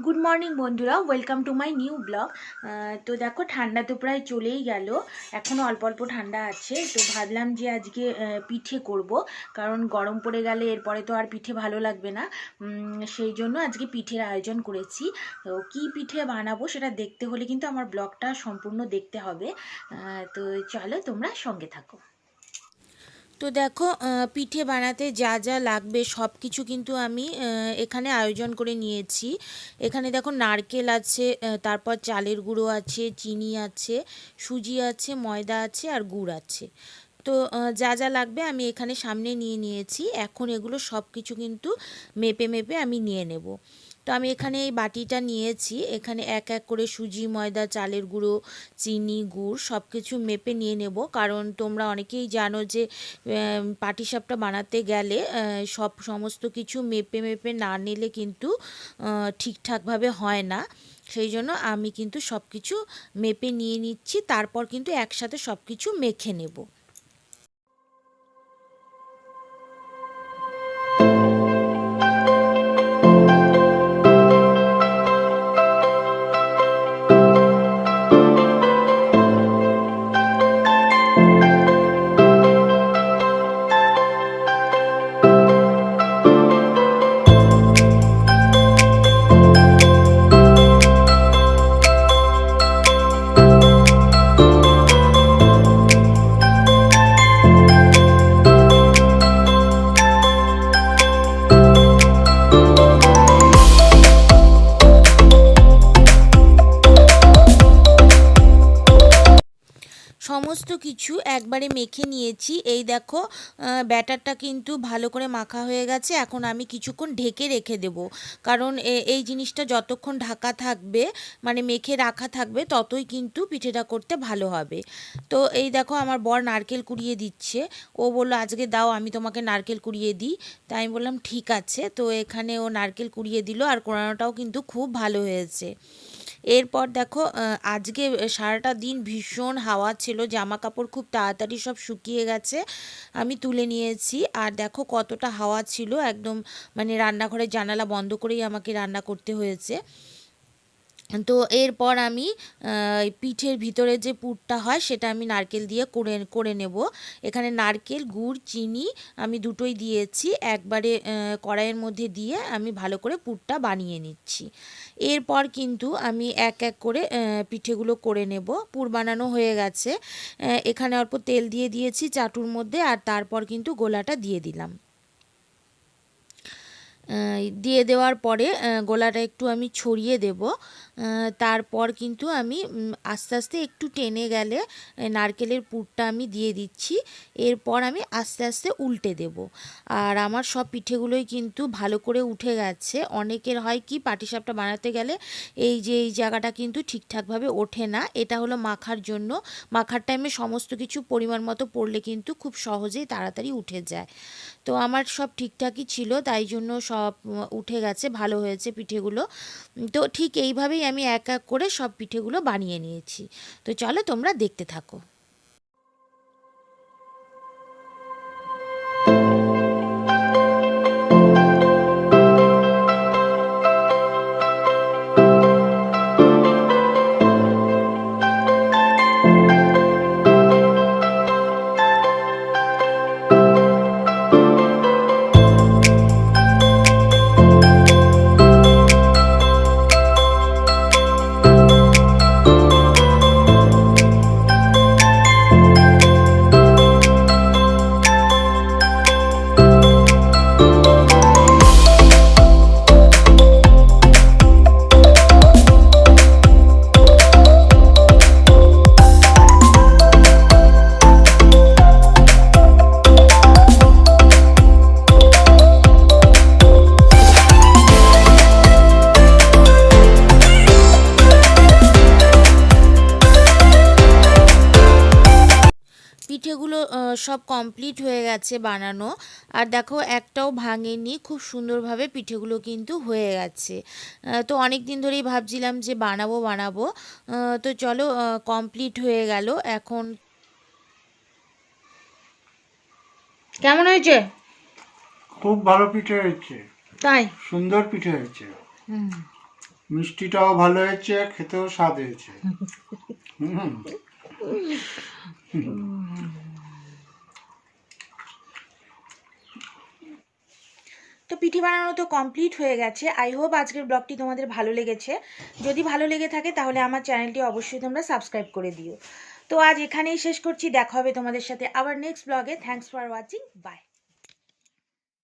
Good morning বন্ধুরা, welcome to my new blog. তো দেখো, ঠান্ডা তো প্রায় চলেই গেল, এখনও অল্প অল্প ঠান্ডা আছে। তো ভাবলাম যে আজকে পিঠে করব, কারণ গরম পড়ে গেলে এরপরে তো আর পিঠে ভালো লাগবে না। সেই জন্য আজকে পিঠের আয়োজন করেছি। তো কী পিঠে বানাবো সেটা দেখতে হলে কিন্তু আমার ব্লগটা সম্পূর্ণ দেখতে হবে। তো চলো, তোমরা সঙ্গে থাকো। তো দেখো, পিঠে বানাতে যা যা লাগবে সব কিছু কিন্তু আমি এখানে আয়োজন করে নিয়েছি। এখানে দেখো, নারকেল আছে, তারপর চালের গুঁড়ো আছে, চিনি আছে, সুজি আছে, ময়দা আছে আর গুড় আছে। তো যা যা লাগবে আমি এখানে সামনে নিয়ে নিয়েছি। এখন এগুলো সব কিছু কিন্তু মেপে মেপে আমি নিয়ে নেব। তো আমি এখানে এই বাটিটা নিয়েছি, এখানে এক এক করে সুজি, ময়দা, চালের গুঁড়ো, চিনি, গুড় সব কিছু মেপে নিয়ে নেব। কারণ তোমরা অনেকেই জানো যে পাটিসাপটা বানাতে গেলে সমস্ত কিছু মেপে মেপে না নিলে কিন্তু ঠিকঠাকভাবে হয় না। সেই জন্য আমি কিন্তু সব কিছু মেপে নিয়ে নিচ্ছি, তারপর কিন্তু একসাথে সব কিছু মেখে নেব। সমস্ত কিছু একবারে মেখে নিয়েছি। এই দেখো, ব্যাটারটা কিন্তু ভালো করে মাখা হয়ে গেছে। এখন আমি কিছুক্ষণ ঢেকে রেখে দেব, কারণ এই জিনিসটা যতক্ষণ ঢাকা থাকবে, মানে মেখে রাখা থাকবে, ততই কিন্তু পিঠেটা করতে ভালো হবে। তো এই দেখো, আমার বর নারকেল কুড়িয়ে দিচ্ছে। ও বললো, আজকে দাও, আমি তোমাকে নারকেল কুড়িয়ে দিই। তাই আমি বললাম ঠিক আছে। তো এখানে ও নারকেল কুড়িয়ে দিল, আর কোড়ানোটাও কিন্তু খুব ভালো হয়েছে। এরপর দেখো, আজকে সারাটা দিন ভীষণ হাওয়া ছিল, জামা কাপড় খুব তাড়াতাড়ি সব শুকিয়ে গেছে, আমি তুলে নিয়েছি। আর দেখো কতটা হাওয়া ছিল, একদম মানে রান্নাঘরের জানালা বন্ধ করেই আমাকে রান্না করতে হয়েছে। তো এরপর আমি পিঠের ভিতরে যে পুরটা হয় সেটা আমি নারকেল দিয়ে করে নেব। এখানে নারকেল, গুড়, চিনি আমি দুটোই দিয়েছি, একবারে কড়াইয়ের মধ্যে দিয়ে আমি ভালো করে পুরটা বানিয়ে নিচ্ছি। এরপর কিন্তু আমি এক এক করে পিঠেগুলো করে নেব। পুর বানানো হয়ে গেছে, এখানে অল্প তেল দিয়ে দিয়েছি চাটুর মধ্যে, আর তারপর কিন্তু গোলাটা দিয়ে দিলাম। দিয়ে দেওয়ার পরে গোলাটা একটু আমি ছড়িয়ে দেব। তারপর কিন্তু আমি আস্তে আস্তে একটু টেনে গেলে নারকেলের পুরটা আমি দিয়ে দিচ্ছি। এরপর আমি আস্তে আস্তে উল্টে দেব। আর আমার সব পিঠেগুলোই কিন্তু ভালো করে উঠে গেছে। অনেকের হয় কি, পাটিসাপটা বানাতে গেলে এই জায়গাটা কিন্তু ঠিকঠাকভাবে ওঠে না। এটা হলো মাখার জন্য। মাখার টাইমে সমস্ত কিছু পরিমাণ মতো পড়লে কিন্তু খুব সহজেই তাড়াতাড়ি উঠে যায়। তো আমার সব ঠিকঠাকই ছিল, তাই জন্য সব উঠে গেছে, ভালো হয়েছে পিঠেগুলো। তো ঠিক এইভাবেই আমি এক এক করে সব পিঠেগুলো বানিয়ে নিয়েছি। তো চলো, তোমরা দেখতে থাকো। পিঠেগুলো সব কমপ্লিট হয়ে গেছে বানানো। আর দেখো, একটাও ভাঙেনি, খুব সুন্দরভাবে পিঠেগুলো কিন্তু হয়ে গেছে। তো অনেক দিন ধরেই ভাবছিলাম যে বানাবো বানাবো। তো চলো, কমপ্লিট হয়ে গেল এখন। কেমন হয়েছে? খুব ভালো পিঠে হয়েছে, তাই? সুন্দর পিঠে হয়েছে। হুম। মিষ্টিটাও ভালো হয়েছে, খেতেও স্বাদ হয়েছে। হুম। তো পিঠে বানানো তো কমপ্লিট হয়ে গেছে। আই হোপ আজকের ব্লগটি তোমাদের ভালো লেগেছে। যদি ভালো লেগে থাকে তাহলে আমার চ্যানেলটি অবশ্যই তোমরা সাবস্ক্রাইব করে দিও। তো আজ এখানেই শেষ করছি, দেখা হবে তোমাদের সাথে আবার নেক্সট ব্লগে। Thanks for watching, by.